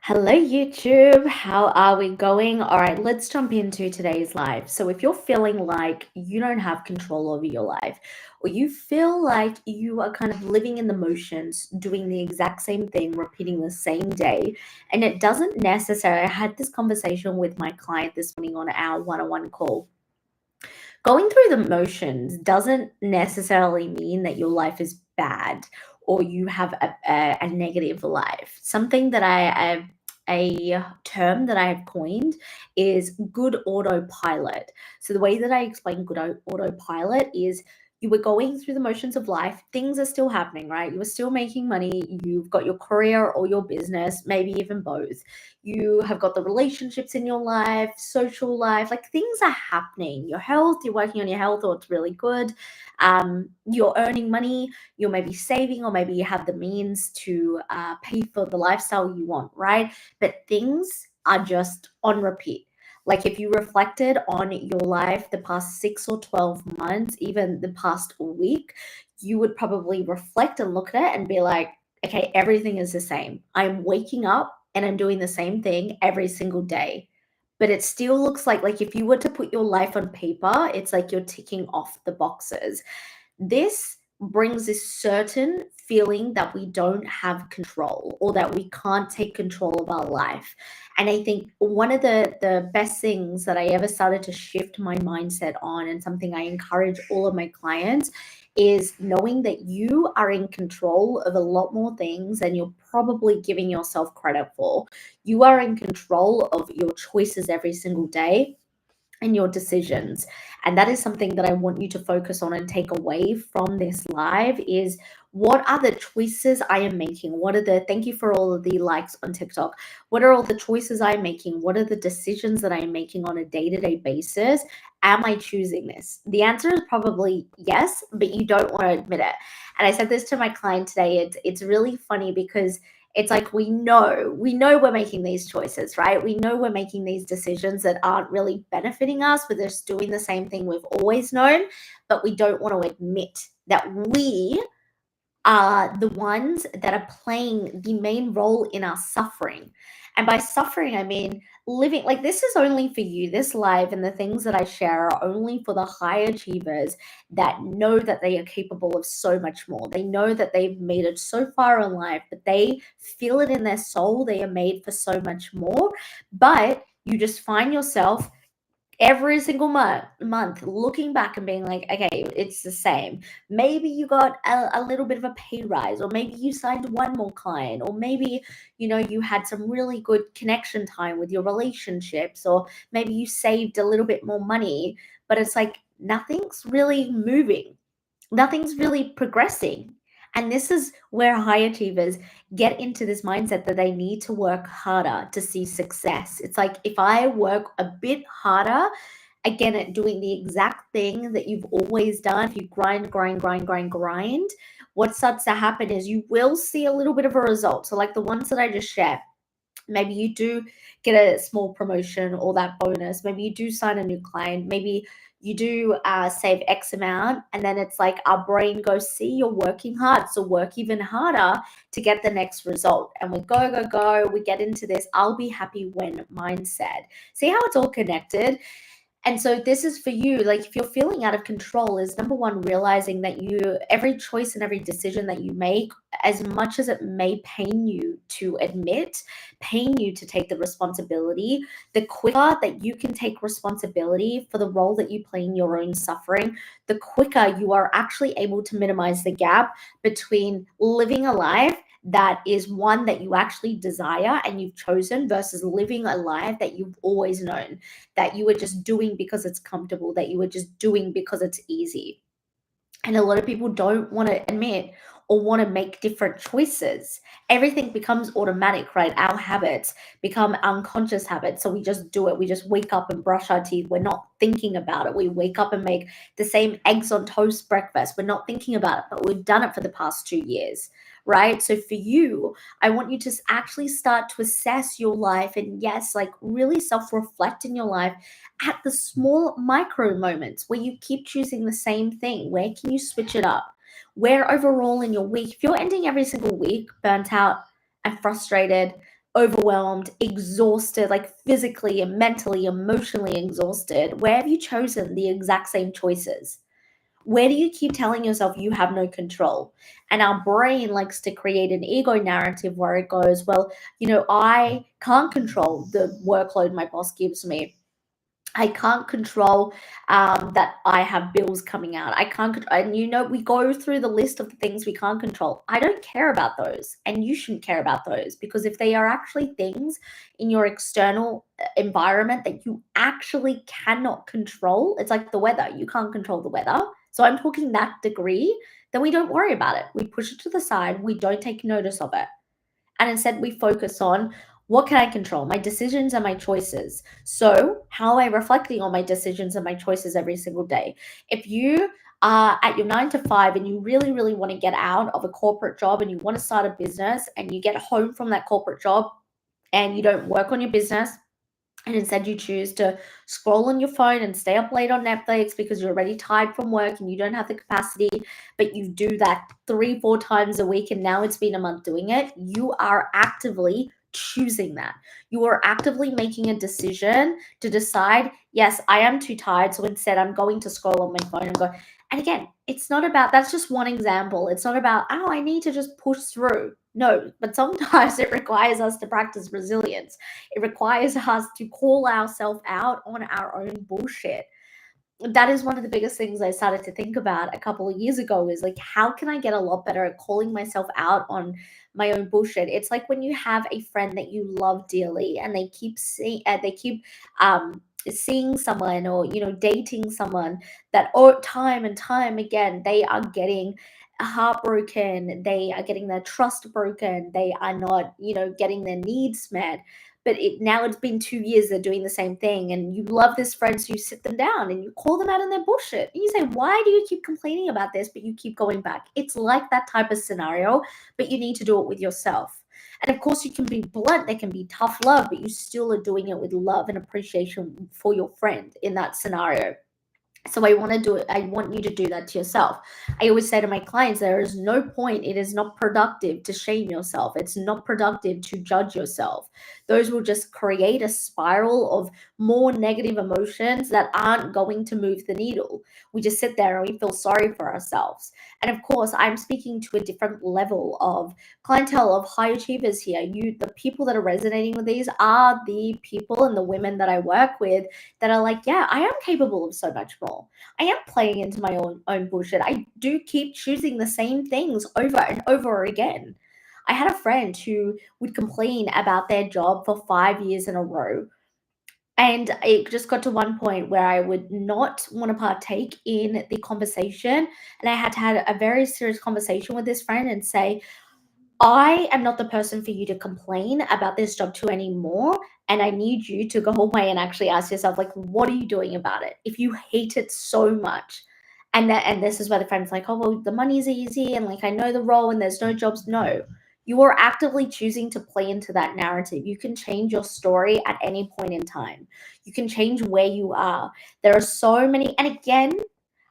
Hello, YouTube. How are we going? All right, let's jump into today's live. So, if you're feeling like you don't have control over your life, or you feel like you are kind of living in the motions, doing the exact same thing, repeating the same day, and it doesn't necessarily, I had this conversation with my client this morning on our one on one call. Going through the motions doesn't necessarily mean that your life is bad or you have a negative life. Something that a term that I have coined is good autopilot. So the way that I explain good autopilot is you were going through the motions of life, things are still happening, right? You are still making money, you've got your career or your business, maybe even both. You have got the relationships in your life, social life, like things are happening. Your health, you're working on your health, or it's really good. You're earning money, you're maybe saving, or maybe you have the means to pay for the lifestyle you want, right? But things are just on repeat. Like if you reflected on your life the past 6 or 12 months, even the past week, you would probably reflect and look at it and be like, okay, everything is the same. I'm waking up and I'm doing the same thing every single day. But it still looks like if you were to put your life on paper, it's like you're ticking off the boxes. This brings this certain feeling that we don't have control or that we can't take control of our life. And I think one of the best things that I ever started to shift my mindset on, and something I encourage all of my clients, is knowing that you are in control of a lot more things than you're probably giving yourself credit for. You are in control of your choices every single day and your decisions. And that is something that I want you to focus on and take away from this live is, what are the choices I am making? Thank you for all of the likes on TikTok. What are all the choices I'm making? What are the decisions that I'm making on a day-to-day basis? Am I choosing this? The answer is probably yes, but you don't want to admit it. And I said this to my client today. It's really funny because it's like we know we're making these choices, right? We know we're making these decisions that aren't really benefiting us. We're just doing the same thing we've always known, but we don't want to admit that we are the ones that are playing the main role in our suffering. And by suffering, I mean living like this is only for you. This life and the things that I share are only for the high achievers that know that they are capable of so much more. They know that they've made it so far in life, but they feel it in their soul. They are made for so much more. But you just find yourself every single month looking back and being like, okay, it's the same. Maybe you got a little bit of a pay rise, or maybe you signed one more client, or maybe you had some really good connection time with your relationships, or maybe you saved a little bit more money, but it's like nothing's really moving, nothing's really progressing. And this is where high achievers get into this mindset that they need to work harder to see success. It's like, if I work a bit harder, again, at doing the exact thing that you've always done, if you grind, what starts to happen is you will see a little bit of a result. So, like the ones that I just shared, maybe you do get a small promotion or that bonus, maybe you do sign a new client, maybe you do save X amount, and then it's like our brain goes, see, you're working hard, so work even harder to get the next result. And we go, we get into this I'll be happy when mindset. See how it's all connected? And so this is for you. Like, if you're feeling out of control, is number one, realizing that every choice and every decision that you make, as much as it may pain you to admit, pain you to take the responsibility, the quicker that you can take responsibility for the role that you play in your own suffering, the quicker you are actually able to minimize the gap between living a life that is one that you actually desire and you've chosen, versus living a life that you've always known, that you were just doing because it's comfortable, that you were just doing because it's easy. And a lot of people don't want to admit or want to make different choices. Everything becomes automatic, right? Our habits become unconscious habits. So we just do it. We just wake up and brush our teeth. We're not thinking about it. We wake up and make the same eggs on toast breakfast. We're not thinking about it, but we've done it for the past 2 years, right? So for you, I want you to actually start to assess your life and, yes, like really self reflect in your life at the small micro moments where you keep choosing the same thing. Where can you switch it up? Where overall in your week, if you're ending every single week burnt out and frustrated, overwhelmed, exhausted, like physically and mentally, emotionally exhausted, where have you chosen the exact same choices? Where do you keep telling yourself you have no control? And our brain likes to create an ego narrative where it goes, well, I can't control the workload my boss gives me. I can't control that I have bills coming out. I can't, and we go through the list of the things we can't control. I don't care about those, and you shouldn't care about those, because if they are actually things in your external environment that you actually cannot control, it's like the weather. You can't control the weather. So I'm talking that degree, then we don't worry about it. We push it to the side. We don't take notice of it. And instead, we focus on what can I control? My decisions and my choices. So, how am I reflecting on my decisions and my choices every single day? If you are at your 9 to 5 and you really, really want to get out of a corporate job and you want to start a business, and you get home from that corporate job and you don't work on your business, and instead you choose to scroll on your phone and stay up late on Netflix because you're already tired from work and you don't have the capacity, but you do that 3, 4 times a week, and now it's been a month doing it, you are actively choosing that. You are actively making a decision to decide, yes, I am too tired, so instead I'm going to scroll on my phone and go. And again, it's not about, that's just one example. It's not about, oh, I need to just push through. No, but sometimes it requires us to practice resilience. It requires us to call ourselves out on our own bullshit. That is one of the biggest things I started to think about a couple of years ago, is like, how can I get a lot better at calling myself out on my own bullshit? It's like when you have a friend that you love dearly and they keep seeing someone, or dating someone that, time and time again, they are getting heartbroken, they are getting their trust broken, they are not getting their needs met. But now it's been 2 years, they're doing the same thing, and you love this friend, so you sit them down and you call them out on their bullshit. And you say, why do you keep complaining about this, but you keep going back? It's like that type of scenario, but you need to do it with yourself. And of course, you can be blunt, there can be tough love, but you still are doing it with love and appreciation for your friend in that scenario. So I want you to do that to yourself. I always say to my clients, there is no point, it is not productive to shame yourself. It's not productive to judge yourself. Those will just create a spiral of more negative emotions that aren't going to move the needle. We just sit there and we feel sorry for ourselves. And of course, I'm speaking to a different level of clientele, of high achievers here. The people that are resonating with these are the people and the women that I work with that are like, yeah, I am capable of so much more. I am playing into my own bullshit. I do keep choosing the same things over and over again. I had a friend who would complain about their job for 5 years in a row. And it just got to one point where I would not want to partake in the conversation. And I had to have a very serious conversation with this friend and say, I am not the person for you to complain about this job to anymore. And I need you to go away and actually ask yourself, like, what are you doing about it? If you hate it so much, and this is where the friend's like, oh, well, the money's easy, and like I know the role and there's no jobs. No. You are actively choosing to play into that narrative. You can change your story at any point in time. You can change where you are. There are so many, and again,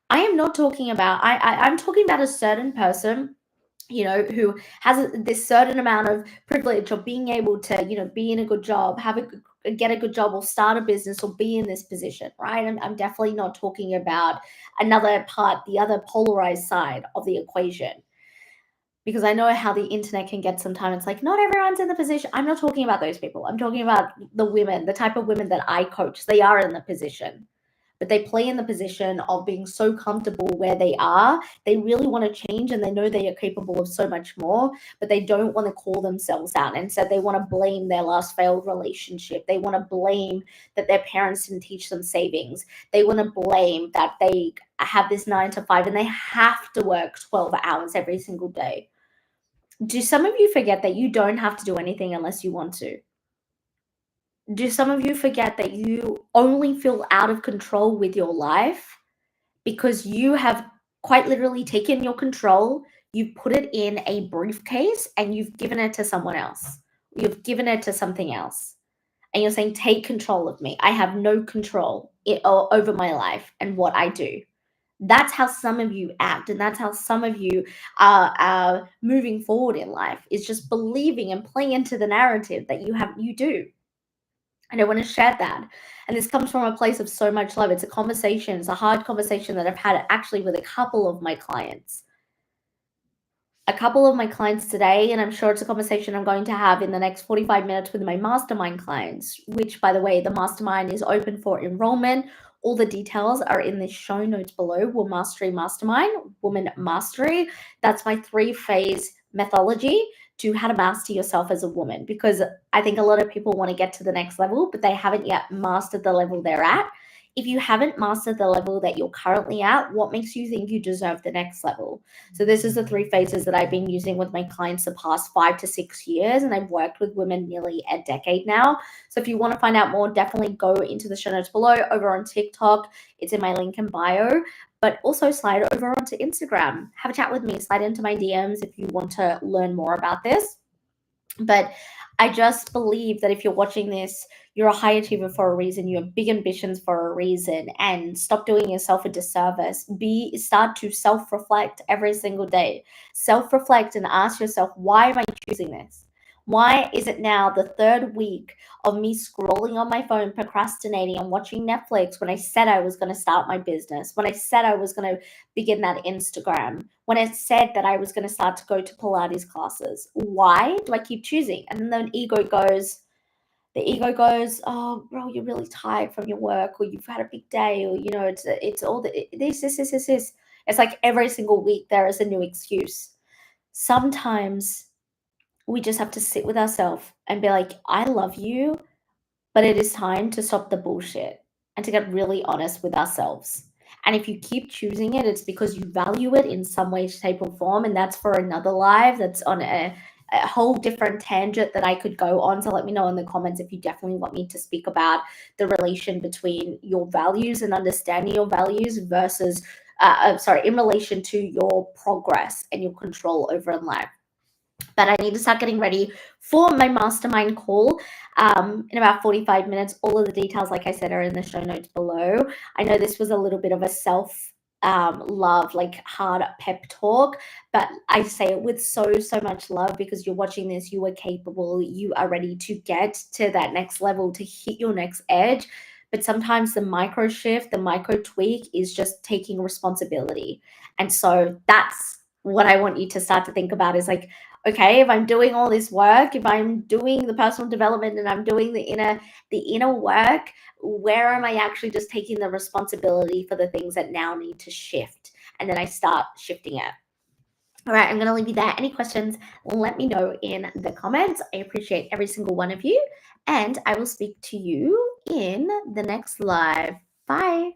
I am not talking about, I'm talking about a certain person, who has this certain amount of privilege of being able to, be in a good job, get a good job, or start a business, or be in this position, right? I'm definitely not talking about another part, the other polarized side of the equation, because I know how the internet can get sometimes. It's like, not everyone's in the position. I'm not talking about those people. I'm talking about the women, the type of women that I coach. They are in the position, but they play in the position of being so comfortable where they are. They really want to change, and they know they are capable of so much more, but they don't want to call themselves out. And so they want to blame their last failed relationship. They want to blame that their parents didn't teach them savings. They want to blame that they have this 9 to 5 and they have to work 12 hours every single day. Do some of you forget that you don't have to do anything unless you want to? Do some of you forget that you only feel out of control with your life because you have quite literally taken your control, you've put it in a briefcase, and you've given it to someone else? You've given it to something else. And you're saying, take control of me. I have no control over my life and what I do. That's how some of you act, and that's how some of you are moving forward in life, is just believing and playing into the narrative that you do. And I want to share that. And this comes from a place of so much love. It's a conversation, it's a hard conversation that I've had actually with a couple of my clients. Today, and I'm sure it's a conversation I'm going to have in the next 45 minutes with my mastermind clients, which, by the way, the mastermind is open for enrollment. All the details are in the show notes below. Woman Mastery Mastermind, Woman Mastery. That's my 3-phase methodology to how to master yourself as a woman, because I think a lot of people want to get to the next level, but they haven't yet mastered the level they're at. If you haven't mastered the level that you're currently at, what makes you think you deserve the next level? So this is the 3 phases that I've been using with my clients the past 5 to 6 years, and I've worked with women nearly a decade now. So if you want to find out more, definitely go into the show notes below. Over on TikTok, it's in my link in bio, but also slide over onto Instagram. Have a chat with me, slide into my DMs if you want to learn more about this. But I just believe that if you're watching this, you're a high achiever for a reason. You have big ambitions for a reason, and stop doing yourself a disservice. Start to self-reflect every single day. Self-reflect and ask yourself, why am I choosing this? Why is it now the 3rd week of me scrolling on my phone, procrastinating and watching Netflix when I said I was going to start my business, when I said I was going to begin that Instagram, when I said that I was going to start to go to Pilates classes? Why do I keep choosing? And then the ego goes, oh, bro, you're really tired from your work, or you've had a big day, or, it's all this. It's like every single week there is a new excuse. Sometimes we just have to sit with ourselves and be like, I love you, but it is time to stop the bullshit and to get really honest with ourselves. And if you keep choosing it, it's because you value it in some way, shape, or form. And that's for another live. That's on a whole different tangent that I could go on. So let me know in the comments if you definitely want me to speak about the relation between your values and understanding your values versus, in relation to your progress and your control over in life. But I need to start getting ready for my mastermind call in about 45 minutes. All of the details, like I said, are in the show notes below. I know this was a little bit of a self love, like hard pep talk, but I say it with so much love, because you're watching this, you are capable, you are ready to get to that next level, to hit your next edge. But sometimes the micro shift, the micro tweak is just taking responsibility. And so that's what I want you to start to think about, is like, okay, if I'm doing all this work, if I'm doing the personal development and I'm doing the inner work, where am I actually just taking the responsibility for the things that now need to shift? And then I start shifting it. All right, I'm going to leave you there. Any questions, let me know in the comments. I appreciate every single one of you, and I will speak to you in the next live. Bye.